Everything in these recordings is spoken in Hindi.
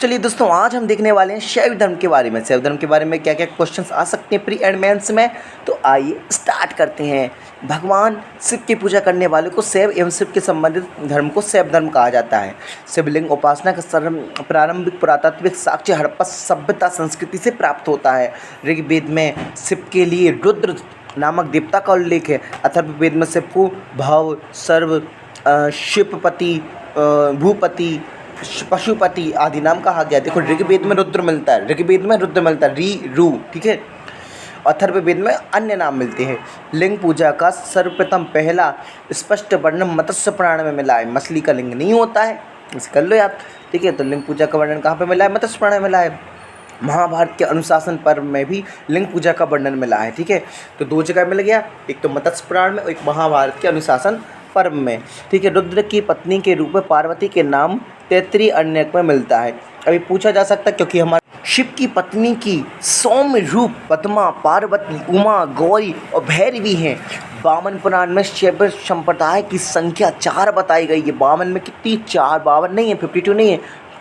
चलिए दोस्तों, आज हम देखने वाले हैं शैव धर्म के बारे में। शैव धर्म के बारे में क्या क्या क्वेश्चंस आ सकते हैं प्री एंड मेंस में, तो आइए स्टार्ट करते हैं। भगवान शिव की पूजा करने वालों को शैव एवं शिव के संबंधित धर्म को शैव धर्म कहा जाता है। शिवलिंग उपासना का प्रारंभिक पुरातात्विक साक्ष्य हड़प्पा सभ्यता संस्कृति से प्राप्त होता है। ऋग्वेद में शिव के लिए रुद्र नामक देवता का उल्लेख है। अथर्ववेद में शिव को भव, सर्व, शिवपति, भूपति, पशुपति आदि नाम कहा गया। देखो, ऋग्वेद में रुद्र मिलता है, री रू, ठीक है। अथर्ववेद में अन्य नाम मिलते हैं। लिंग पूजा का सर्वप्रथम पहला स्पष्ट वर्णन मत्स्य पुराण में मिला है। मछली का लिंग नहीं होता है, इसे कर लो याद, ठीक है। तो लिंग पूजा का वर्णन कहाँ पे मिला है? मत्स्य पुराण में मिला है। महाभारत के अनुशासन पर्व में भी लिंग पूजा का वर्णन मिला है, ठीक है। तो दो जगह मिल गया, एक तो मत्स्य पुराण में और एक महाभारत के अनुशासन पर्व में, ठीक है। रुद्र की पत्नी के रूप में पार्वती के नाम तैत्तिरीय अरण्यक में मिलता है। अभी पूछा जा सकता है, क्योंकि हमारे शिव की पत्नी की सौम्य रूप पद्मा, पार्वती, उमा, गौरी और भैरवी हैं। वामन पुराण में शैव संप्रदाय की संख्या 4 बताई गई है। वामन में कितनी? 4, 52 नहीं है, 52 नहीं है,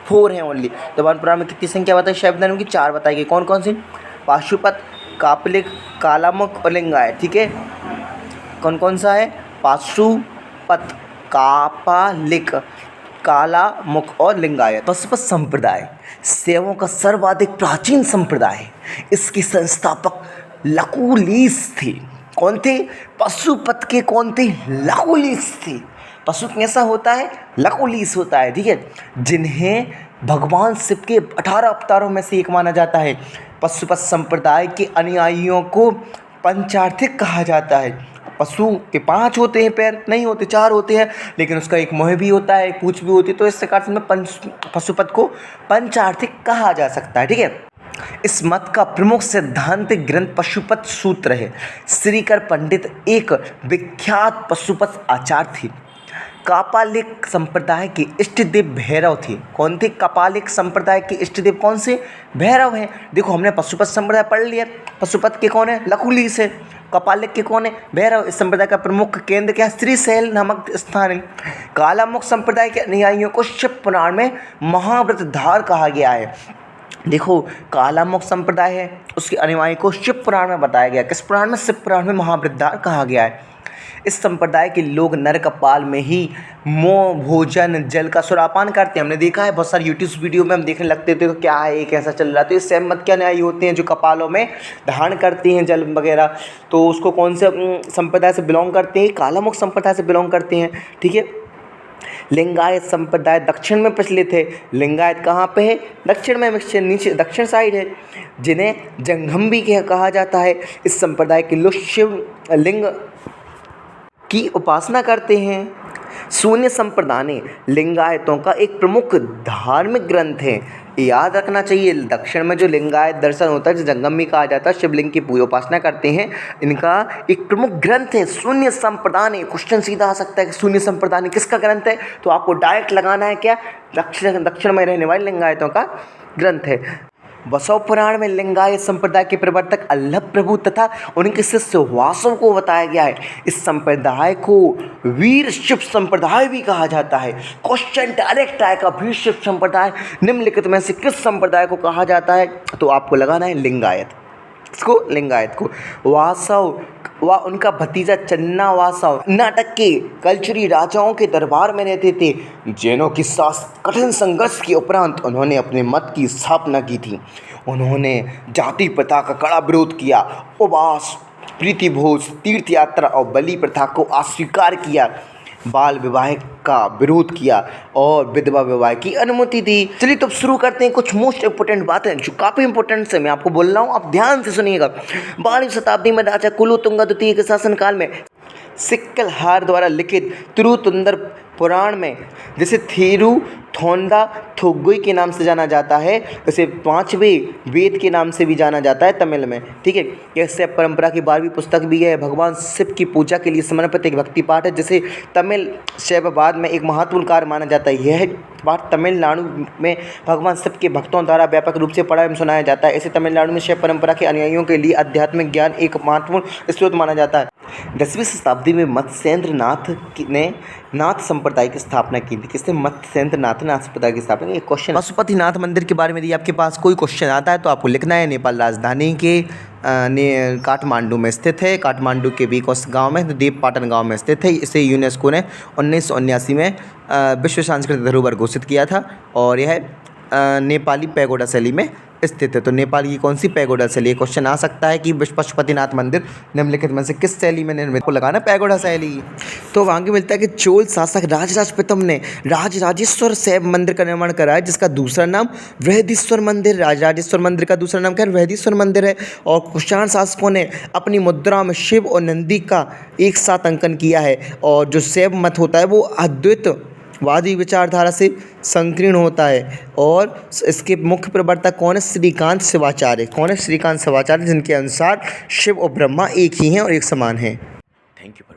4 है ओनली। तो वामन पुराण में कितनी संख्या बताई? शैव धर्म की 4 बताई गई। कौन कौन सी? पाशुपत, कापालिक, कालामुख और लिंगायत, ठीक है। कौन कौन सा है? पाशुपत, कापालिक, काला मुख और लिंगायत। पशुपत संप्रदाय शैवों का सर्वाधिक प्राचीन संप्रदाय है। इसके संस्थापक लकुलिश थे। कौन थे? पशुपत के कौन थे? लकुलिश थे। पशु कैसा होता है? लकुलिश होता है, ठीक है। जिन्हें भगवान शिव के 18 अवतारों में से एक माना जाता है। पशुपत संप्रदाय के अनुयायियों को पंचार्थिक कहा जाता है। पशु के 5 होते हैं पैर, नहीं होते, 4 होते हैं, लेकिन उसका एक मुँह भी होता है, एक पूँछ भी होती है। तो इस प्रकार से पशुपत को पंचार्थिक कहा जा सकता है, ठीक है। इस मत का प्रमुख सैद्धांतिक ग्रंथ पशुपत सूत्र है। श्रीकर पंडित एक विख्यात पशुपत आचार्य थे। कापालिक संप्रदाय के इष्ट देव भैरव थे। कौन थे? कापालिक संप्रदाय के इष्ट देव कौन से? भैरव हैं। देखो, हमने पशुपत संप्रदाय पढ़ लिया। पशुपत के कौन है? लकुलिश है। कपालिक के कौन है? भैरव। इस संप्रदाय का प्रमुख केंद्र क्या है? श्रीशैल नामक स्थान है। कालामुख संप्रदाय के अनुयायियों को शिव पुराण में महाव्रतधार कहा गया है। देखो, कालामुख संप्रदाय है, उसके अनुयायी को शिव पुराण में बताया गया। किस पुराण में? शिव पुराण में महाव्रतधार कहा गया है। इस संप्रदाय के लोग नर कपाल में ही मोह, भोजन, जल का सुरापान करते हैं। हमने देखा है बहुत सारी यूट्यूब वीडियो में हम देखने लगते थे, तो क्या है ये, कैसा चल रहा है। तो ये शैव मत के अनुयायी होते हैं जो कपालों में धारण करते हैं जल वगैरह। तो उसको कौन से संप्रदाय से बिलोंग करते हैं? कालामुख संप्रदाय से बिलोंग करते हैं, ठीक है। लिंगायत संप्रदाय दक्षिण में प्रचलित है। लिंगायत कहाँ पे है? दक्षिण में, नीचे दक्षिण साइड है, जिन्हें जंघम भी कहा जाता है। इस संप्रदाय के लोग शिव लिंग की उपासना करते हैं। शून्य संप्रदाय लिंगायतों का एक प्रमुख धार्मिक ग्रंथ है। याद रखना चाहिए, दक्षिण में जो लिंगायत दर्शन होता है, जो जंगम भी कहा जाता है, शिवलिंग की पूजा उपासना करते हैं, इनका एक प्रमुख ग्रंथ है शून्य संप्रदाय। क्वेश्चन सीधा आ सकता है कि शून्य संप्रदाय किसका ग्रंथ है? तो आपको डायरेक्ट लगाना है क्या? दक्षिण में रहने वाले लिंगायतों का ग्रंथ है। बसव पुराण में लिंगायत संप्रदाय के प्रवर्तक अल्लभ प्रभु तथा उनके शिष्य वासव को बताया गया है। इस संप्रदाय को वीर शिव संप्रदाय भी कहा जाता है। क्वेश्चन डायरेक्ट आएगा, वीर शिव संप्रदाय निम्नलिखित में से किस संप्रदाय को कहा जाता है? तो आपको लगाना है लिंगायत। इसको लिंगायत को। वासव व उनका भतीजा चन्ना वासव नाटक के कलचुरी राजाओं के दरबार में रहते थे। जैनों के साथ कठिन संघर्ष के उपरांत उन्होंने अपने मत की स्थापना की थी। उन्होंने जाति प्रथा का कड़ा विरोध किया, उपवास, प्रीतिभोज, तीर्थ यात्रा और बलि प्रथा को अस्वीकार किया, बाल विवाह का विरोध किया और विधवा विवाह की अनुमति दी। चलिए तो शुरू करते हैं। कुछ मोस्ट इंपोर्टेंट बातें जो काफ़ी इंपॉर्टेंट है, मैं आपको बोल रहा हूँ, आप ध्यान से सुनिएगा। 12वीं शताब्दी में राजा कुलोतुंगा द्वितीय के शासनकाल में सिक्कलहार द्वारा लिखित तिरुतुंदर पुराण में, जिसे थिरुथोंदा थोगुई के नाम से जाना जाता है, इसे 5वें वेद के नाम से भी जाना जाता है तमिल में, ठीक है। यह शैव परंपरा की 12वीं पुस्तक भी है। भगवान शिव की पूजा के लिए समर्पित एक भक्ति पाठ है, जिसे तमिल शैववाद में एक महत्वपूर्ण कार्य माना जाता है। यह पाठ तमिलनाडु में भगवान शिव के भक्तों द्वारा व्यापक रूप से पढ़ा एवं सुनाया जाता है। इसे तमिलनाडु में शैव परंपरा के अनुयायियों के लिए आध्यात्मिक ज्ञान एक महत्वपूर्ण स्रोत माना जाता है। 10वीं शताब्दी में मत्स्येंद्र नाथ ने नाथ संप्रदाय की स्थापना की थी। किसने? मत्स्येंद्र नाथ पशुपतिनाथ सभ्यता की स्थापना। एक क्वेश्चन, पशुपतिनाथ मंदिर के बारे में यदि आपके पास कोई क्वेश्चन आता है तो आपको लिखना है नेपाल राजधानी के काठमांडू में स्थित है। काठमांडू के बीकोस गांव में, देवपाटन गांव में स्थित है। इसे यूनेस्को ने 1979 में विश्व सांस्कृतिक धरोहर घोषित किया था और यह नेपाली पैगोडा शैली में स्थित है। तो नेपाल की कौन सी पैगोडा शैली? ये क्वेश्चन आ सकता है कि पशुपतिनाथ मंदिर निम्नलिखित में से किस शैली में निर्मित? को लगाना पैगोडा शैली। तो आगे मिलता है कि चोल शासक राजराज प्रथम ने राजराजेश्वर शैव मंदिर का निर्माण कराया, जिसका दूसरा नाम बृहदीश्वर मंदिर। राजराजेश्वर मंदिर का दूसरा नाम क्या है? बृहदीश्वर मंदिर है। और कुषाण शासकों ने अपनी मुद्रा में शिव और नंदी का एक साथ अंकन किया है। और जो शैव मत होता है वो अद्वैत वादी विचारधारा से संकीर्ण होता है। और इसके मुख्य प्रवर्तक कौन है? श्रीकांत शिवाचार्य। कौन है? श्रीकांत शिवाचार्य, जिनके अनुसार शिव और ब्रह्मा एक ही हैं और एक समान हैं। Thank you.